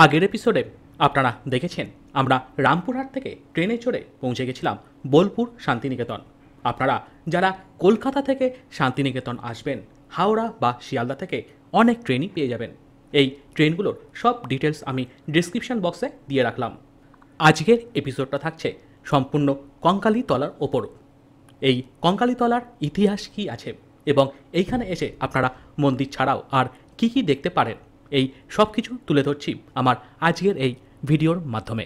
আগের এপিসোডে আপনারা দেখেছেন আমরা রামপুরহাট থেকে ট্রেনে চড়ে পৌঁছে গেছিলাম বোলপুর শান্তিনিকেতন। আপনারা যারা কলকাতা থেকে শান্তিনিকেতন আসবেন, হাওড়া বা শিয়ালদা থেকে অনেক ট্রেনই পেয়ে যাবেন। এই ট্রেনগুলোর সব ডিটেলস আমি ডিসক্রিপশন বক্সে দিয়ে রাখলাম। আজকের এপিসোডটা থাকছে সম্পূর্ণ কঙ্কালীতলার ওপর। এই কঙ্কালীতলার ইতিহাস কী আছে এবং এইখানে এসে আপনারা মন্দির ছাড়াও আর কি কি দেখতে পারেন, এই সব কিছু তুলে ধরছি আমার আজকের এই ভিডিওর মাধ্যমে।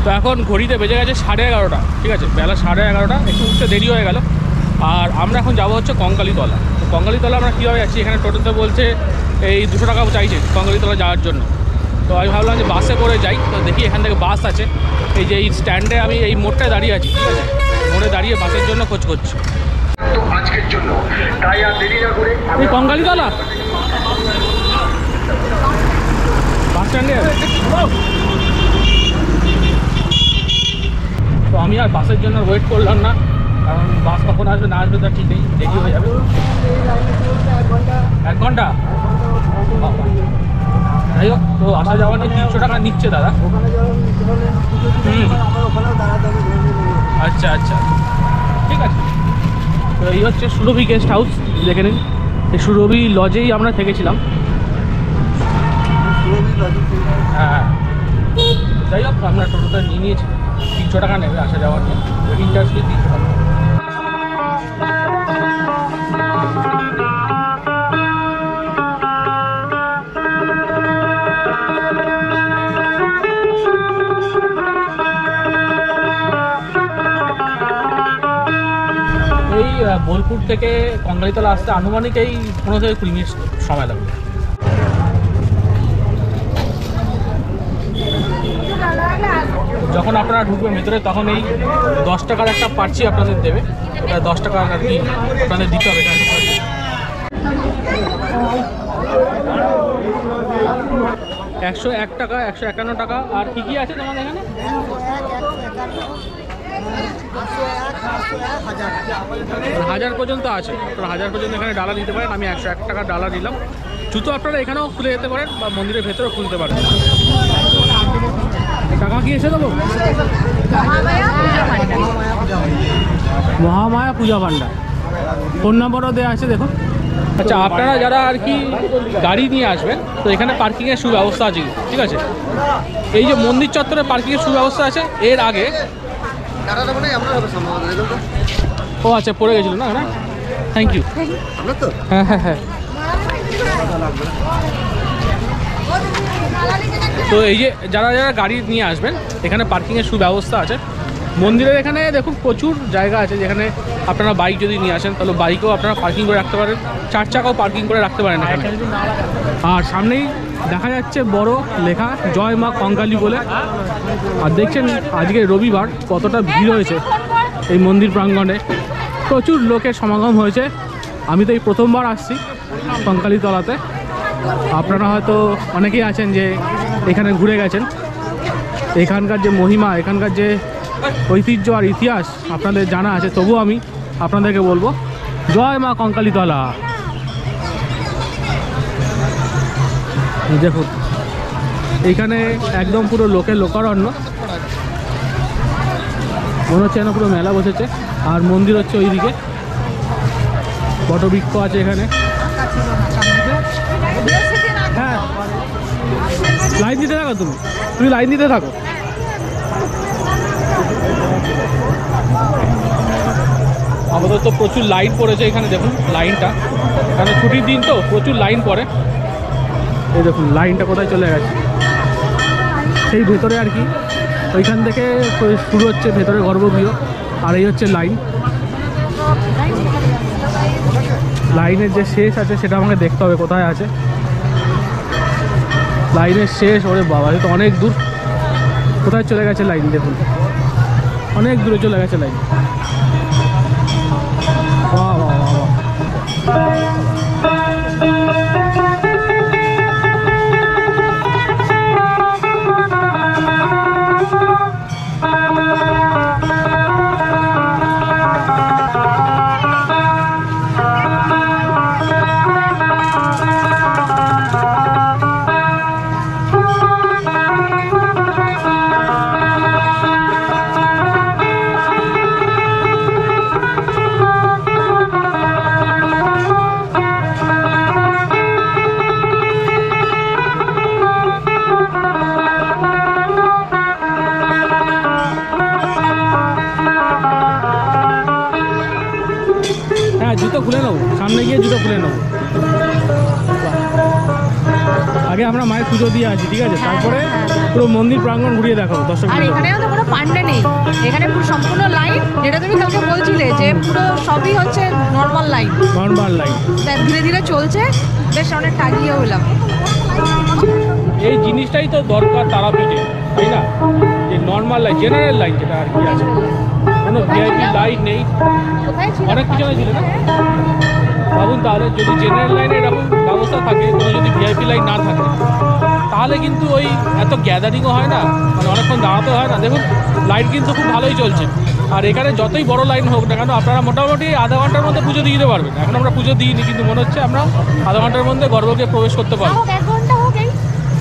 তো এখন ঘড়িতে বেজে গেছে 11:30, ঠিক আছে, বেলা 11:30, একটু উঠতে দেরি হয়ে গেল। আর আমরা এখন যাবো হচ্ছে কঙ্কালীতলা। তো কঙ্কালীতলা আমরা কীভাবে যাচ্ছি, এখানে টোটোতে বলছে এই 200 টাকা চাইছে কঙ্কালীতলা যাওয়ার জন্য। তো আমি ভাবলাম যে বাসে করে যাই। তো দেখি এখান থেকে বাস আছে, এই যে এই স্ট্যান্ডে আমি এই মোড়টায় দাঁড়িয়ে আছি, ঠিক আছে, মোড়ে দাঁড়িয়ে বাসের জন্য খোঁজ করছি। তো আজকের জন্য তাই আর দেরি না করে এই কঙ্কালীতলা বাস স্ট্যান্ডে তো আমি আর বাসের জন্য ওয়েট করলাম না, কারণ বাস কখন আসবে না আসবে তার ঠিক নেই, দেরি হয়ে যাবে। 1 ঘন্টা যাই হোক, তো আসা যাওয়া নিয়ে 300 টাকা নিচ্ছে দাদা। আচ্ছা আচ্ছা, ঠিক আছে। তো এই হচ্ছে সুরভি গেস্ট হাউস, দেখে নিন। এই সুরভি লজেই আমরা থেকেছিলাম। হ্যাঁ, যাই হোক, আমরা টোটোটা নিয়ে নিয়েছি। 300 টাকা নেবে আসা যাওয়ার নিয়ে, ওয়েটিং চার্জ দিয়ে 300 টাকা। এই বোলপুর থেকে কঙ্কালীতলা আসতে আনুমানিক এই 15 থেকে 20 মিনিট সময় লাগবে। যখন আপনারা ঢুকবেন ভেতরে তখন এই 10 টাকার একটা পার্চি আপনাদের দেবে, এটা 10 টাকা আর কি আপনাদের দিতে হবে। 101 টাকা, 151 টাকা। আর কি কি আছে তোমাদের এখানে? 1000 পর্যন্ত আছে। আপনারা 1000 পর্যন্ত এখানে ডালা দিতে পারেন। আমি 101 টাকা ডালা দিলাম। জুতো আপনারা এখানেও খুলে যেতে পারেন বা মন্দিরের ভেতরেও খুলতে পারেন। টাকা কি এসে দেবো? মহামায়া পূজা ভান্ডার, ফোন নম্বরও দেওয়া আছে, দেখুন। আচ্ছা, আপনারা যারা আর কি গাড়ি নিয়ে আসবেন, তো এখানে পার্কিংয়ের সুব্যবস্থা আছে, ঠিক আছে। এই যে মন্দির চত্বরে পার্কিংয়ের সুব্যবস্থা আছে। এর আগে ও আচ্ছা, পড়ে গেছিল না? না, থ্যাংক ইউ। হ্যাঁ হ্যাঁ হ্যাঁ। তো এই যে যারা যারা গাড়ি নিয়ে আসবেন, এখানে পার্কিংয়ের সুব্যবস্থা আছে। মন্দিরের এখানে দেখুন প্রচুর জায়গা আছে, যেখানে আপনারা বাইক যদি নিয়ে আসেন তাহলে বাইকেও আপনারা পার্কিং করে রাখতে পারেন, 4 চাকাও পার্কিং করে রাখতে পারেন এখানে। আর সামনেই দেখা যাচ্ছে বড় লেখা জয় মা কঙ্কালী বলে। আর দেখছেন আজকে রবিবার কতটা ভিড় হয়েছে এই মন্দির প্রাঙ্গণে, প্রচুর লোকের সমাগম হয়েছে। আমি তো এই প্রথমবার আসছি কঙ্কালীতলাতে। আপনারা হয়তো অনেকেই আছেন যে এখানে ঘুরে গেছেন। এখানকার যে মহিমা, এখানকার যে ঐতিহ্য আর ইতিহাস আপনাদের জানা আছে, তবুও আমি আপনাদেরকে বলবো জয় মা কঙ্কালীতলা। দেখুন এইখানে একদম পুরো লোকের লোকারণ্য, মনে হচ্ছে যেন পুরো মেলা বসেছে। আর মন্দির হচ্ছে ওইদিকে, বটবৃক্ষ আছে এখানে। হ্যাঁ, লাইন দিতে থাকো, তুমি লাইন দিতে থাকো। আমাদের তো প্রচুর লাইন পড়েছে এখানে, দেখুন লাইনটা, কারণ ছুটির দিন তো প্রচুর লাইন পড়ে। এই দেখুন লাইনটা কোথায় চলে গেছে, সেই ভেতরে আর কি, ওইখান থেকে শুরু হচ্ছে ভেতরে গর্ভগৃহ। আর এই হচ্ছে লাইন। লাইনের যে শেষ আছে সেটা আমাকে দেখতে হবে কোথায় আছে লাইনের শেষ। ওরে বাবা, এটা তো অনেক দূর। কোথায় চলে গেছে লাইন, দেখুন অনেক দূরে চলে গেছে লাইন। বাহ বাহ বাহ। সামনে গিয়ে জুতো খুলে নেবো। আগে আমরা মায়ের পুজো দিয়ে আসি, ঠিক আছে, তারপরে পুরো মন্দির প্রাঙ্গণ ঘুরিয়ে দেখো দর্শক। আর এখানেও তো কোনো পান্ডা নেই, এখানে পুরো সম্পূর্ণ লাইন, যেটা তুমি কালকে বলছিলে যে পুরো সবই হচ্ছে নর্মাল লাইন। নর্মাল লাইন ধীরে ধীরে চলছে, বেশ অনেক টাগিয়ে হলাম। এই জিনিসটাই তো দরকার তারাপীঠে, তাই না? যে নর্মাল লাইন, জেনারেল লাইন যেটা আর কি আছে, কোনো ভিআইপি লাইন নেই, কোথায় ছিল? অনেক কিছু ছিল না। ভাবুন তাহলে যদি জেনারেল লাইনে এরকম ব্যবস্থা থাকে, কোনো যদি ভিআইপি লাইন না থাকে, তাহলে কিন্তু ওই এত গ্যাদারিংও হয় না, মানে অনেকক্ষণ দাঁড়াতে হয় না। দেখুন লাইন কিন্তু খুব ভালোই চলছে। আর এখানে যতই বড় লাইন হোক না কেন, আপনারা মোটামুটি আধা ঘন্টার মধ্যে পুজো দিয়ে দিতে পারবেন। এখন আমরা পুজো দিইনি, কিন্তু মনে হচ্ছে আমরা আধা ঘন্টার মধ্যে গর্ভকে প্রবেশ করতে পারবো। হোক 1 ঘন্টা হোক, এই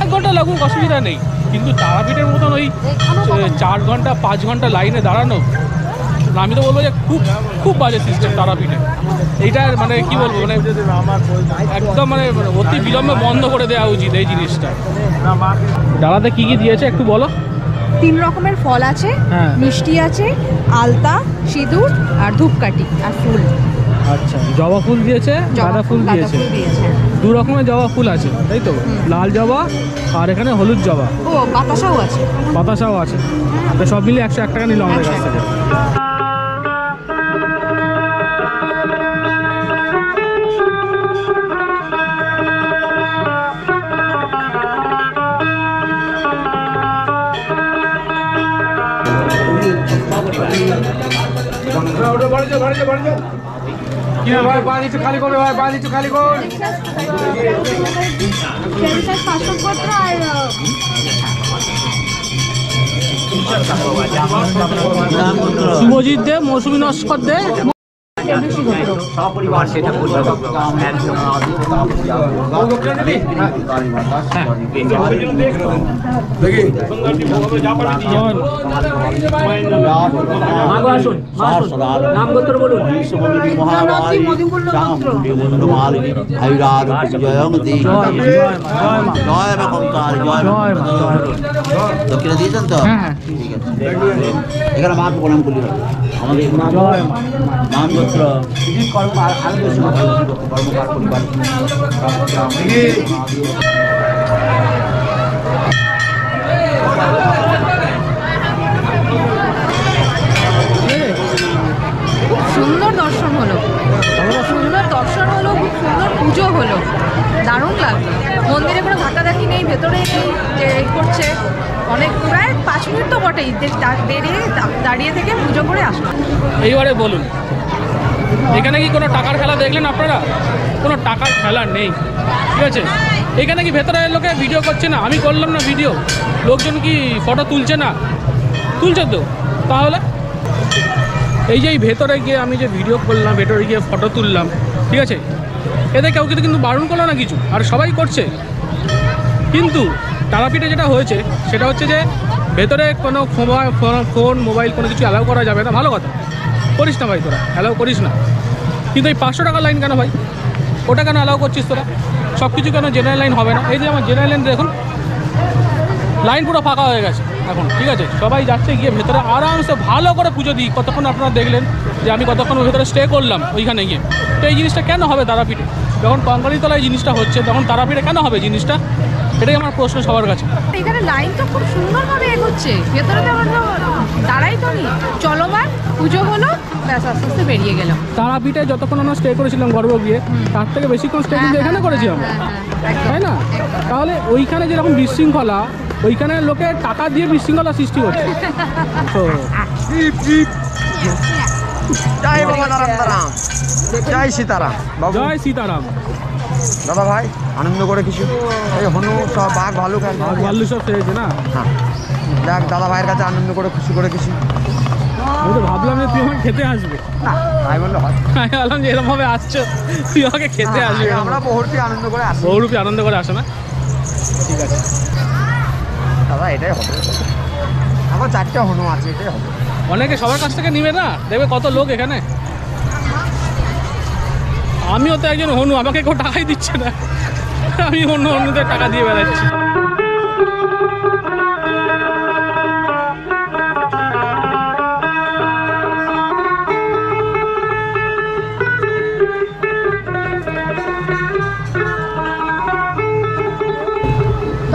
1 ঘন্টা লাগুক, অসুবিধা নেই। কিন্তু তারাপীঠের মতন ওই 4 ঘন্টা 5 ঘন্টা লাইনে দাঁড়ানো, না, আমি তো বলবো যে খুব খুব বাজে সিস্টেম তারাপীঠে। এইটার মানে কি বলবো, মানে একদম মানে অতি বিলম্বে বন্ধ করে দেওয়া উচিত এই জিনিসটা। ডালাতে কি কি দিয়েছে একটু বলো। 3 রকমের ফল আছে, হ্যাঁ। মিষ্টি আছে, আলতা, সিঁদুর আর ধূপকাঠি আর ফুল। আচ্ছা, জবা ফুল দিয়েছে, গাঁদা ফুল দিয়েছে, 2 রকমের জবা ফুল আছে, তাই তো? লাল জবা আর এখানে হলুদ জবা, ও বাতাসাও আছে। বাতাসাও আছে। তো সব মিলিয়ে 101 টাকা নিল আমাদের কাছ থেকে। ভাই বাড়ি একটু খালি করবে, ভাই বাড়ি একটু খালি কর। শুভজিৎ দে, মৌসুমী নস্কর দে। সপরিবার সেটা দক্ষিণা দিয়েছেন তো? ঠিক আছে, এখানে মা প্রণাম করলি আমাদের নাম গোত্র কর্মকার পরিবার। খুব সুন্দর দর্শন হলো, সুন্দর দর্শন হলো, খুব সুন্দর পুজো হলো, দারুণ লাগলো। মন্দিরে কোনো ধাক্কাধাক্কি নেই, ভেতরে যে করছে অনেক, প্রায় 5 মিনিট তো বটেই, দাঁড়িয়ে থেকে পুজো করে আসলো। এইবারে বলুন, এখানে কি কোনো টাকার খেলা দেখলেন আপনারা? কোনো টাকার খেলা নেই, ঠিক আছে? এখানে কি ভেতরে লোকে ভিডিও করছে না? আমি করলাম না ভিডিও, লোকজন কি ফটো তুলছে না? তুলছে তো। তাহলে এই যে এই ভেতরে গিয়ে আমি যে ভিডিও করলাম, ভেতরে গিয়ে ফটো তুললাম, ঠিক আছে, এতে কেউ কিন্তু বারণ করলো না কিছু, আর সবাই করছে। কিন্তু তারাপীঠে যেটা হয়েছে সেটা হচ্ছে যে ভেতরে কোনো ফোন মোবাইল কোনো কিছু অ্যালাউ করা যাবে না। ভালো কথা, করিস না ভাই, তোরা অ্যালাউ করিস না। কিন্তু এই 500 টাকার লাইন কেন ভাই? ওটা কেন অ্যালাউ করছিস তোরা? সব কিছু কেন জেনারেল লাইন হবে না? এই যে আমার জেনারেল লাইন দেখুন, লাইন পুরো ফাঁকা হয়ে গেছে এখন, ঠিক আছে? সবাই যাচ্ছে, গিয়ে ভেতরে আরামসে ভালো করে পুজো দিই। কতক্ষণ আপনারা দেখলেন যে আমি কতক্ষণ ভেতরে স্টে করলাম ওইখানে গিয়ে। তো এই জিনিসটা কেন হবে তারাপীঠে? যখন কঙ্কালীতলায় জিনিসটা হচ্ছে, তখন তারাপীঠে কেন হবে জিনিসটা? এটাই আমার প্রশ্ন সবার কাছে। এখানে লাইন তো খুব সুন্দরভাবে এগোচ্ছে, ভেতরে তো আমরা দাঁড়াই তো নি, চলমান পুজো হলো, ব্যাস আস্তে আস্তে বেরিয়ে গেলাম। তারাপীঠে যতক্ষণ আমরা স্টে করেছিলাম গর্ব গিয়ে, তার থেকে বেশিক্ষণ স্টে কিন্তু এখানে করেছি আমরা, তাই না? তাহলে ওইখানে যেরকম বিশৃঙ্খলা, ওইখানে লোকে টাকা দিয়ে বিশৃঙ্খলা সৃষ্টি হচ্ছে। তো জয় বাবা রাম, জয় সীতারাম। বাবু জয় সীতারাম। দাদা ভাই আনন্দ করে কিছু, এই হনু সব বাঘ ভালুক ভাল্লু সব সেরেছে না? হ্যাঁ, দেখ দাদা ভাইয়ের কাছে আনন্দ করে খুশি করে কিছু। আমি তো ভাবলাম যে তুই আমার খেতে আসবে, না তাই বললে হয়? আমি ভাবলাম যে এরকমভাবে আসছো, তুই আমাকে খেতে আসবে। আমরা বহুরূপী আনন্দ করে আসি। বহুরূপী আনন্দ করে আসে না? ঠিক আছে দাদা, এটাই হবে। আমার 4টে হনু আছে, এটাই হবে। অনেকে সবার কাছ থেকে নিবে না, দেখবে কত লোক এখানে। আমিও তো একজন হনু, আমাকে কেউ টাকাই দিচ্ছে না, আমি হনুদের টাকা দিয়ে বেড়াচ্ছি।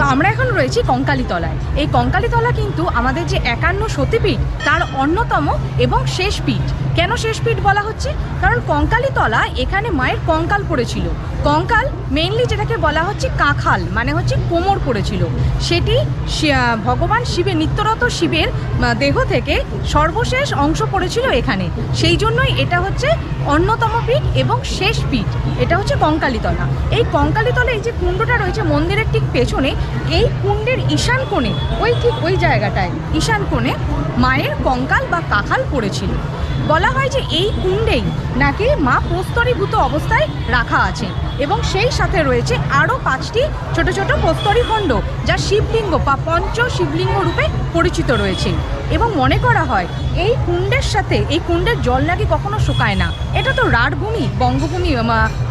তো আমরা এখন রয়েছি কঙ্কালীতলায়। এই কঙ্কালীতলা কিন্তু আমাদের যে 51 সতীপীঠ তার অন্যতম এবং শেষ পীঠ। কেন শেষ পীঠ বলা হচ্ছে? কারণ কঙ্কালীতলা এখানে মায়ের কঙ্কাল পড়েছিল। কঙ্কাল মেইনলি যেটাকে বলা হচ্ছে কাঁখাল, মানে হচ্ছে কোমর পড়েছিল। সেটি ভগবান শিবের, নিত্যরত শিবের দেহ থেকে সর্বশেষ অংশ পড়েছিল এখানে। সেই জন্যই এটা হচ্ছে অন্যতম পীঠ এবং শেষ পীঠ। এটা হচ্ছে কঙ্কালীতলা। এই কঙ্কালীতলা, এই যে কুণ্ডটা রয়েছে মন্দিরের ঠিক পেছনে, এই কুণ্ডের ঈশান কোণে, ঠিক ওই জায়গাটায় ঈশান কোণে মায়ের কঙ্কাল বা কাঁখাল পড়েছিল। বলা হয় যে এই কুণ্ডেই নাকি মা প্রস্তরীভূত অবস্থায় রাখা আছে এবং সেই সাথে রয়েছে আরও 5টি ছোট ছোট প্রস্তরীখণ্ড যা শিবলিঙ্গ বা পঞ্চ শিবলিঙ্গ রূপে পরিচিত রয়েছে। এবং মনে করা হয় এই কুণ্ডের সাথে, এই কুণ্ডের জল নাকি কখনো শুকায় না। এটা তো রাঢ়ভূমি, বঙ্গভূমি,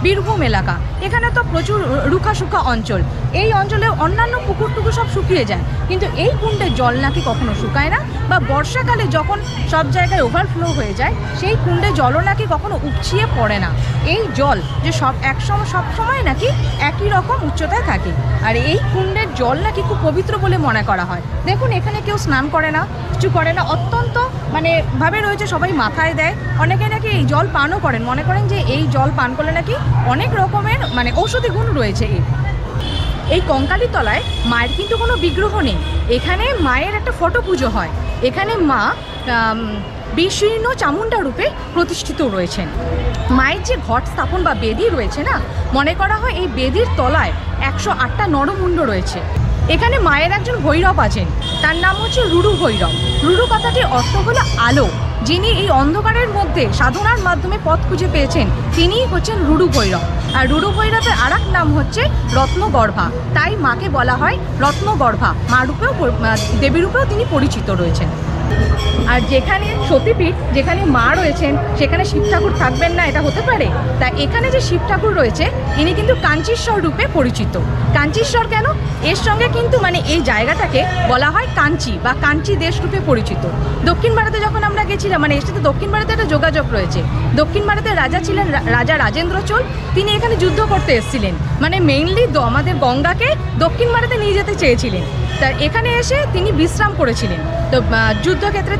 বীরভূম এলাকা, এখানে তো প্রচুর রুখা শুখা অঞ্চল। এই অঞ্চলে অন্যান্য পুকুর টুকুর সব শুকিয়ে যায়, কিন্তু এই কুণ্ডের জল নাকি কখনো শুকায় না, বা বর্ষাকালে যখন সব জায়গায় ওভারফ্লো হয়ে যায় সেই কুণ্ডে জলও নাকি কখনো উপচিয়ে পড়ে না। এই জল যে সব সময় নাকি একই রকম উচ্চতায় থাকে। আর এই কুণ্ডের জল নাকি খুব পবিত্র বলে মনে করা হয়। দেখুন এখানে কেউ স্নান করে না, কিছু করে না, অত্যন্ত ভাবে রয়েছে, সবাই মাথায় দেয়। অনেকে নাকি এই জল পানও করেন, মনে করেন যে এই জল পান করলে নাকি অনেক রকমের ঔষধি গুণ রয়েছে। এই কঙ্কালীতলায় মায়ের কিন্তু কোনো বিগ্রহ নেই, এখানে মায়ের একটা ফটো পুজো হয়। এখানে মা বিশীর্ণ চামুণ্ডা রূপে প্রতিষ্ঠিত রয়েছেন। মায়ের যে ঘট স্থাপন বা বেদি রয়েছে না, মনে করা হয় এই বেদির তলায় 108টা নরমুণ্ড রয়েছে। এখানে মায়ের একজন ভৈরব আছেন, তার নাম হচ্ছে রুরু ভৈরব। রুরু কথাটির অর্থ হলো আলো। যিনি এই অন্ধকারের মধ্যে সাধনার মাধ্যমে পথ খুঁজে পেয়েছেন তিনিই হচ্ছেন রুরু ভৈরব। আর রুরু ভৈরবের আর এক নাম হচ্ছে রত্নগর্ভা, তাই মাকে বলা হয় রত্নগর্ভা। মা রূপেও, দেবী রূপেও তিনি পরিচিত রয়েছেন। আর যেখানে সতীপীঠ, যেখানে মা রয়েছেন, সেখানে শিব ঠাকুর থাকবেন না এটা হতে পারে? তাই এখানে যে শিব ঠাকুর রয়েছে ইনি কিন্তু কাঞ্চীশ্বর রূপে পরিচিত। কাঞ্চীশ্বর কেন? এর সঙ্গে কিন্তু এই জায়গাটাকে বলা হয় কাঞ্চি বা কাঞ্চি দেশ রূপে পরিচিত। দক্ষিণ ভারতে যখন আমরা গেছিলাম, এর সাথে দক্ষিণ ভারতে একটা যোগাযোগ রয়েছে। দক্ষিণ ভারতের রাজা ছিলেন রাজা রাজেন্দ্র চোল। তিনি এখানে যুদ্ধ করতে এসেছিলেন, মেইনলি আমাদের গঙ্গাকে দক্ষিণ ভারতে নিয়ে যেতে চেয়েছিলেন। তা এখানে এসে তিনি বিশ্রাম করেছিলেন। তো যুদ্ধক্ষেত্রে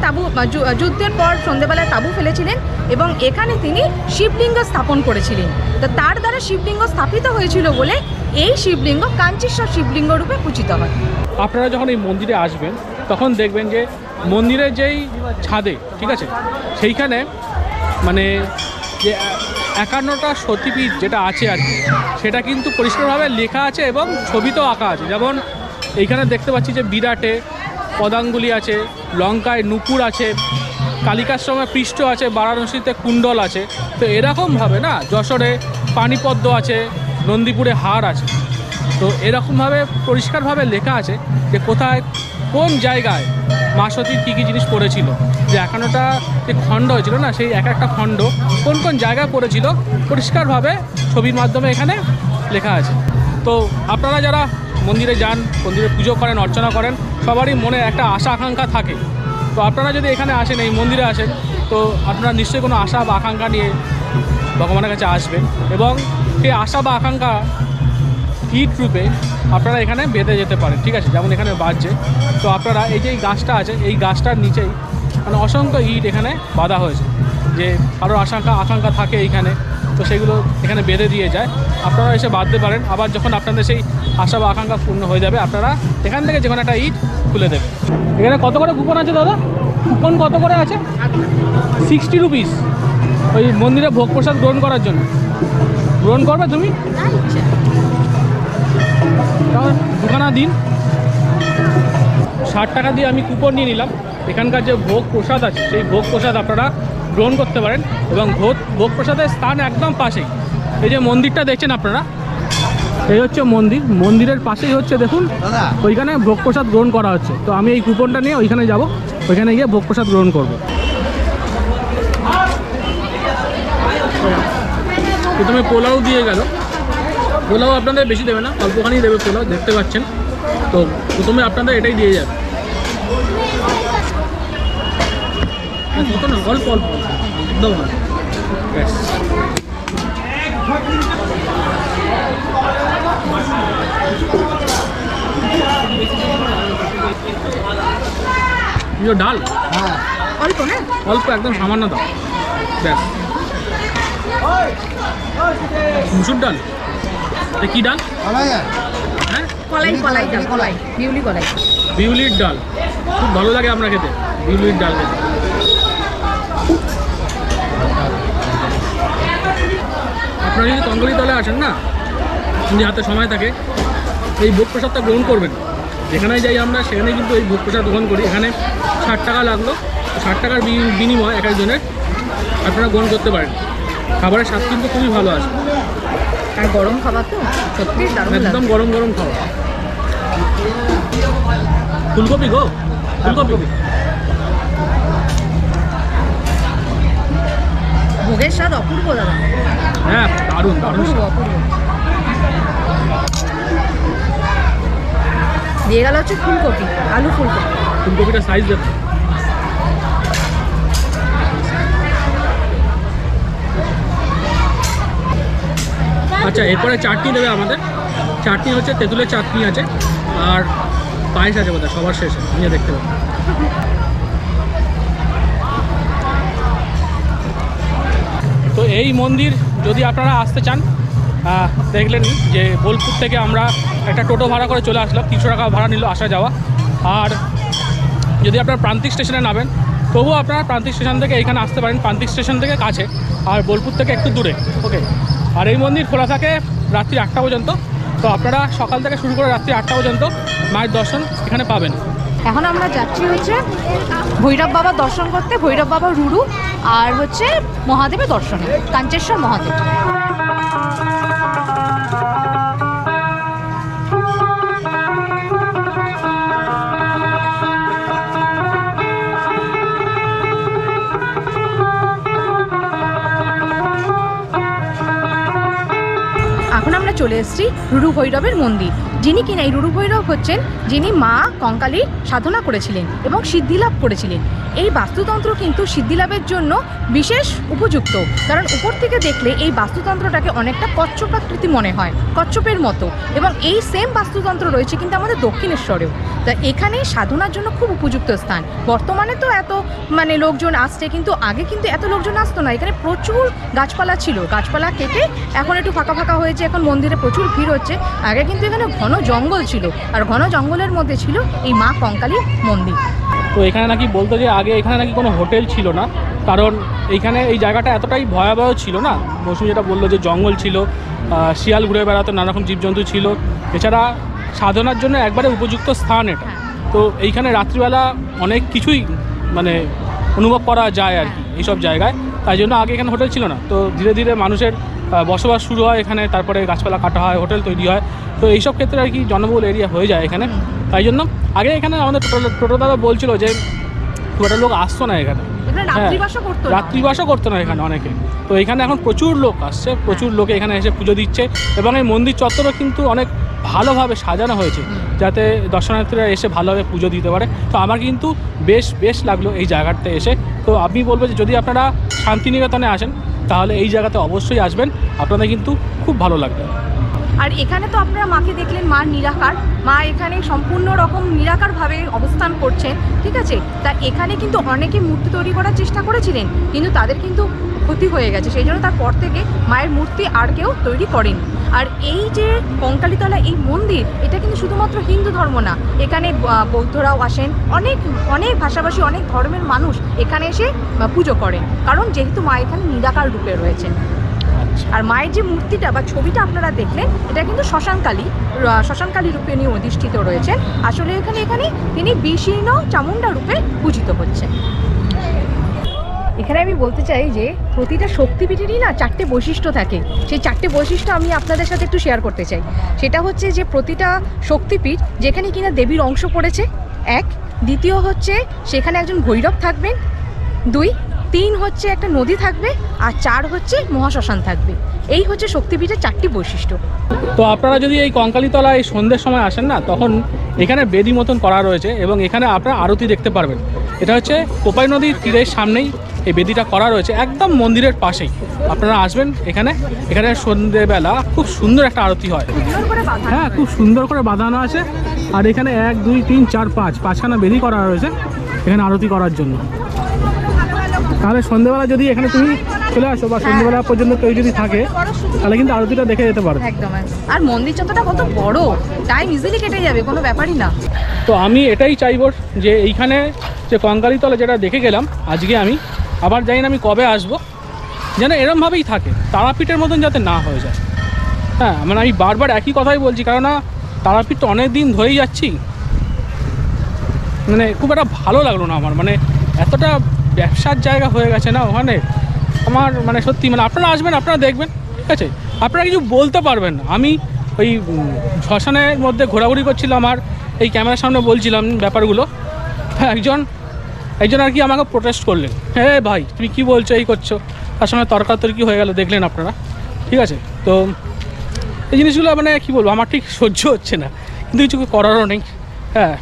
যুদ্ধের পর সন্ধ্যেবেলায় তাঁবু ফেলেছিলেন এবং এখানে তিনি শিবলিঙ্গ স্থাপন করেছিলেন। তো তার দ্বারা শিবলিঙ্গ স্থাপিত হয়েছিল বলে এই শিবলিঙ্গ কাঞ্চীশ্বর শিবলিঙ্গ রূপে পূজিত হয়। আপনারা যখন এই মন্দিরে আসবেন তখন দেখবেন যে মন্দিরের যেই ছাদে, ঠিক আছে, সেইখানে যে 51টা সতীপীঠ যেটা আছে আর কি, সেটা কিন্তু পরিষ্কারভাবে লেখা আছে এবং ছবিতেও আঁকা আছে। যেমন এইখানে দেখতে পাচ্ছি যে বিরাটে পদাঙ্গুলি আছে, লঙ্কায় নুপুর আছে, কালিকাশ্রমে পৃষ্ঠ আছে, বারাণসীতে কুণ্ডল আছে। তো এরকমভাবে না যশোরে পানিপদ্ম আছে, নন্দীপুরে হার আছে। তো এরকমভাবে পরিষ্কারভাবে লেখা আছে যে কোথায় কোন জায়গায় মা সতীর কী কী জিনিস পড়েছিল, যে 51টা যে খণ্ড হয়েছিল না, সেই এক একটা খণ্ড কোন কোন জায়গায় পড়েছিল পরিষ্কারভাবে ছবির মাধ্যমে এখানে লেখা আছে। তো আপনারা যারা মন্দিরে যান, মন্দিরে পুজো করেন, অর্চনা করেন, সবারই মনে একটা আশা আকাঙ্ক্ষা থাকে। তো আপনারা যদি এখানে আসেন, এই মন্দিরে আসেন, তো আপনারা নিশ্চয়ই কোনো আশা বা আকাঙ্ক্ষা নিয়ে ভগবানের কাছে আসবেন এবং সেই আশা বা আকাঙ্ক্ষা ইট রূপে আপনারা এখানে বেঁধে যেতে পারেন, ঠিক আছে। যেমন এখানে বাজছে, তো আপনারা এই যে এই গাছটা আছে, এই গাছটার নিচেই অসংখ্য ইট এখানে বাঁধা হয়েছে, যে কারোর আকাঙ্ক্ষা থাকে এইখানে, তো সেগুলো এখানে বেঁধে দিয়ে যায়। আপনারা এসে বাঁধতে পারেন। আবার যখন আপনাদের সেই আশা বা আকাঙ্ক্ষা পূর্ণ হয়ে যাবে, আপনারা এখান থেকে যে কোনো একটা ইট খুলে দেবেন। এখানে কত করে কুপন আছে দাদা? কুপন কত করে আছে? 60 রুপিস ওই মন্দিরে ভোগ প্রসাদ গ্রহণ করার জন্য। গ্রহণ করবে তুমি? দুখানা দিন 60 টাকা দিয়ে আমি কুপন নিয়ে নিলাম। এখানকার যে ভোগ প্রসাদ আছে সেই ভোগ প্রসাদ আপনারা গ্রহণ করতে পারেন এবং ভোগ প্রসাদের স্থান একদম পাশেই। এই যে মন্দিরটা দেখছেন আপনারা, এই হচ্ছে মন্দির। মন্দিরের পাশেই হচ্ছে দেখুন ওইখানে ভোগ প্রসাদ গ্রহণ করা হচ্ছে। তো আমি এই কুপনটা নিয়ে ওইখানে যাব, ওইখানে গিয়ে ভোগ প্রসাদ গ্রহণ করব। প্রথমে পোলাও দিয়ে গেল। পোলাও আপনাদের বেশি দেবে না, অল্পখানি দেবে পোলাও, দেখতে পাচ্ছেন। তো প্রথমে আপনাদের এটাই দিয়ে যাবে, কত না, অল্প অল্প একদম ভালো। ব্যাস এগুলো ডাল হ্যাঁ অল্প না? অল্প একদম সামান্য দাও ব্যাস। মুসুর ডাল, এটা কি ডাল? হ্যাঁ, কলাই কলাই ডাল, কলাই বিউলি কলাই। বিউলির ডাল খুব ভালো লাগে আমরা খেতে, বিউলির ডাল খেতে। আপনারা যদি কঙ্কালীতলায় আসেন না, যদি হাতে সময় থাকে, এই ভোগ প্রসাদটা গ্রহণ করবেন। যেখানেই যাই আমরা সেখানে কিন্তু এই ভোগ প্রসাদ গ্রহণ করি। এখানে 60 টাকা লাগলো, 60 টাকার বিনিময় এক একজনের আপনারা গ্রহণ করতে পারেন। খাবারের স্বাদ কিন্তু খুবই ভালো আছে, আর গরম খাবার তো সত্যি দারুণ লাগে। একদম গরম গরম খাবার। ফুলকপি গো, ফুলকপি। ভোগের স্বাদ অপূর্ব দাদা, হ্যাঁ দারুণ দারুণ অপূর্ব অপূর্ব। দিয়ে গেল হচ্ছে ফুলকপি, আলু ফুলকপি। ফুলকপিটা সাইজ দেবে। আচ্ছা, এরপরে চাটনি দেবে আমাদের। চাটনি হচ্ছে তেঁতুলের চাটনি আছে, আর পায়েস আছে বোধহয় সবার শেষে, নিয়ে দেখতে পাবেন। তো এই মন্দির যদি আপনারা আসতে চান, দেখলেন যে বোলপুর থেকে আমরা একটা টোটো ভাড়া করে চলে আসলাম, 300 টাকা ভাড়া নিল আসা যাওয়া। আর যদি আপনারা প্রান্তিক স্টেশনে নামেন, তবুও আপনারা প্রান্তিক স্টেশন থেকে এখানে আসতে পারেন। প্রান্তিক স্টেশন থেকে কাছে, আর বোলপুর থেকে একটু দূরে। ওকে, আর এই মন্দির খোলা থাকে রাত্রি 8টা পর্যন্ত। তো আপনারা সকাল থেকে শুরু করে রাত্রি 8টা পর্যন্ত মায়ের দর্শন এখানে পাবেন। এখন আমরা যাচ্ছি হচ্ছে ভৈরব বাবার দর্শন করতে, ভৈরব বাবা রুরু, আর হচ্ছে মহাদেবের দর্শনে, কাঞ্চেশ্বর মহাদেব। এখন আমরা চলে এসেছি রুরু ভৈরবের মন্দির। যিনি কিনা এই রুরু ভৈরব হচ্ছেন যিনি মা কঙ্কালীর সাধনা করেছিলেন এবং সিদ্ধিলাভ করেছিলেন। এই বাস্তুতন্ত্র কিন্তু সিদ্ধিলাভের জন্য বিশেষ উপযুক্ত, কারণ উপর থেকে দেখলে এই বাস্তুতন্ত্রটাকে অনেকটা কচ্ছপাকৃতি মনে হয়, কচ্ছপের মতো। এবং এই সেম বাস্তুতন্ত্র রয়েছে কিন্তু আমাদের দক্ষিণেশ্বরেও। তা এখানে সাধনার জন্য খুব উপযুক্ত স্থান। বর্তমানে তো এত লোকজন আসছে, কিন্তু আগে কিন্তু এত লোকজন আসতো না। এখানে প্রচুর গাছপালা ছিল, গাছপালা কেটে এখন একটু ফাঁকা ফাঁকা হয়েছে, এখন মন্দিরে প্রচুর ভিড় হচ্ছে। আগে কিন্তু এখানে ঘন জঙ্গল ছিল, আর ঘন জঙ্গলের মধ্যে ছিল এই মা কঙ্কালীর মন্দির। তো এখানে নাকি বলতো যে আগে এখানে নাকি কোনো হোটেল ছিল না, কারণ এইখানে এই জায়গাটা এতটাই ভয়াবহ ছিল না। মৌসুমি যেটা বললো যে জঙ্গল ছিল, শিয়াল ঘুরে বেড়াতো, নানা রকম জীবজন্তু ছিল। এছাড়া সাধনার জন্য একবারে উপযুক্ত স্থান এটা। তো এইখানে রাত্রিবেলা অনেক কিছুই মানে অনুভব করা যায় আর কি এইসব জায়গায়। তাই জন্য আগে এখানে হোটেল ছিল না। তো ধীরে ধীরে মানুষের বসবাস শুরু হয় এখানে, তারপরে গাছপালা কাটা হয়, হোটেল তৈরি হয়। তো এইসব ক্ষেত্রে আর কি জনবহুল এরিয়া হয়ে যায় এখানে। তাই জন্য আগে এখানে আমাদের টোটো দাদা বলছিল যে খুব একটা লোক আসতো না এখানে, রাত্রিবাসও করতো না এখানে অনেকে। তো এখানে এখন প্রচুর লোক আসছে, প্রচুর লোকে এখানে এসে পুজো দিচ্ছে। এবং এই মন্দির চত্বরও কিন্তু অনেক ভালোভাবে সাজানো হয়েছে, যাতে দর্শনার্থীরা এসে ভালোভাবে পুজো দিতে পারে। তো আমার কিন্তু বেশ লাগলো এই জায়গাটাতে এসে। তো আমি বলবো যে যদি আপনারা শান্তিনিকেতনে আসেন, তাহলে এই জায়গাতে অবশ্যই আসবেন, আপনাদের কিন্তু খুব ভালো লাগবে। আর এখানে তো আপনারা মাকে দেখলেন, মা নিরাকার, মা এখানে সম্পূর্ণ রকম নিরাকারভাবে অবস্থান করছেন, ঠিক আছে। তা এখানে কিন্তু অনেকে মূর্তি তৈরি করার চেষ্টা করেছিলেন, কিন্তু তাদের কিন্তু ক্ষতি হয়ে গেছে, সেই জন্য তারপর থেকে মায়ের মূর্তি আর কেউ তৈরি করেনি। আর এই যে কঙ্কালীতলা এই মন্দির, এটা কিন্তু শুধুমাত্র হিন্দু ধর্ম না, এখানে বৌদ্ধরাও আসেন, অনেক ভাষাভাষী অনেক ধর্মের মানুষ এখানে এসে পুজো করেন, কারণ যেহেতু মা এখানে নিরাকার রূপে রয়েছেন। আর মায়ের যে মূর্তিটা বা ছবিটা আপনারা দেখলেন, এটা কিন্তু শ্মশানকালী রূপে উনি অধিষ্ঠিত রয়েছেন। আসলে এখানে তিনি বিশীর্ণ চামুণ্ডা রূপে পূজিত হচ্ছেন। এখানে আমি বলতে চাই যে প্রতিটা শক্তিপীঠেরই না 4টে বৈশিষ্ট্য থাকে। সেই 4টে বৈশিষ্ট্য আমি আপনাদের সাথে একটু শেয়ার করতে চাই। সেটা হচ্ছে যে প্রতিটা শক্তিপীঠ যেখানে কিনা দেবীর অংশ পড়েছে, 1, দ্বিতীয় হচ্ছে সেখানে একজন ভৈরব থাকবেন, 2, 3 হচ্ছে একটা নদী থাকবে, আর 4 হচ্ছে মহাশ্মশান থাকবে। এই হচ্ছে শক্তিপীঠের 4টি বৈশিষ্ট্য। তো আপনারা যদি এই কঙ্কালীতলা এই সন্ধ্যের সময় আসেন না, তখন এখানে বেদি মতন করা রয়েছে এবং এখানে আপনারা আরতি দেখতে পারবেন। এটা হচ্ছে কোপাই নদীর তীরের সামনেই এই বেদিটা করা রয়েছে, একদম মন্দিরের পাশেই। আপনারা আসবেন এখানে সন্ধ্যেবেলা খুব সুন্দর একটা আরতি হয়। হ্যাঁ, খুব সুন্দর করে বাঁধানো আছে। আর এখানে 1 2 3 4 5 5খানা বেদি করা রয়েছে এখানে আরতি করার জন্য। তাহলে সন্ধ্যেবেলা যদি এখানে তুমি চলে আসো বা সন্ধ্যেবেলা পর্যন্ত কেউ যদি থাকে, তাহলে কিন্তু আরতিটা দেখে যেতে পারো। একদম। আর মন্দির চত্বরটা কত বড়, টাইম ইজিলি কেটে যাবে, কোনো ব্যাপারই না। তো আমি এটাই চাইব যে এইখানে যে কঙ্কালীতলা যেটা দেখে গেলাম আজকে, আমি আবার জানি না আমি কবে আসবো, যেন এরমভাবেই থাকে, তারাপীঠের মতন যাতে না হয়ে যায়। হ্যাঁ, মানে আমি বারবার একই কথাই বলছি, কারণ তারাপীঠ তো অনেক দিন ধরেই যাচ্ছি, মানে খুব একটা ভালো লাগলো না আমার, মানে এতটা ব্যবসার জায়গা হয়ে গেছে না ওখানে আমার, মানে সত্যি, মানে আপনারা আসবেন, আপনারা দেখবেন, ঠিক আছে, আপনারা কিছু বলতে পারবেন না। আমি ওই শ্মশানের মধ্যে ঘোরাঘুরি করছিলাম আর এই ক্যামেরার সামনে বলছিলাম ব্যাপারগুলো, একজন আর কি আমাকে প্রোটেস্ট করলেন, হ্যাঁ ভাই তুমি কি বলছো, এই করছো, তার সঙ্গে তর্কাতর্কি হয়ে গেল, দেখলেন আপনারা, ঠিক আছে। তো এই জিনিসগুলো মানে কী বলবো, আমার ঠিক সহ্য হচ্ছে না, কিন্তু কিছু করারও নেই। হ্যাঁ,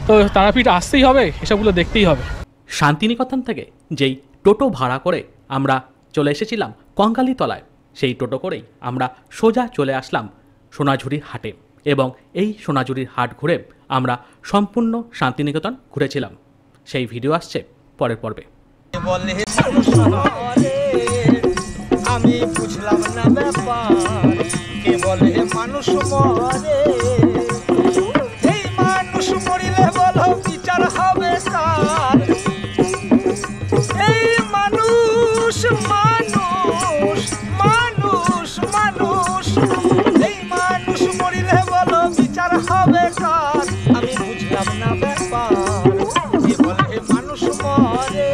তো তারাপীঠ আসতেই হবে, এসবগুলো দেখতেই হবে। শান্তিনিকেতন থেকে যেই টোটো ভাড়া করে আমরা চলে এসেছিলাম কঙ্কালীতলায়, সেই টোটো করেই আমরা সোজা চলে আসলাম সোনাঝুরির হাটে এবং এই সোনাঝুরির হাট ঘুরে আমরা সম্পূর্ণ শান্তিনিকেতন ঘুরেছিলাম। সেই ভিডিও আসছে পরের পর্বে। আমি বুঝলাম না ব্যাপার, কে বলে মানুষ মরে, এই মানুষ মরিলে বলো বিচার হবে কার, এই মানুষ মানুষ মানুষ মানুষ, এই মানুষ মরিলে বলো বিচার হবে কার, আমি বুঝলাম না ব্যাপার, কে বলে মানুষ মরে,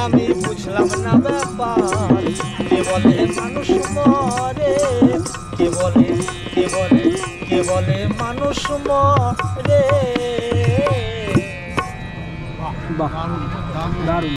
আমি বুঝলাম না ব্যাপার, কে বলে মানুষ মরে, কে বলে মানুষ মরে। বাহ, দারুণ।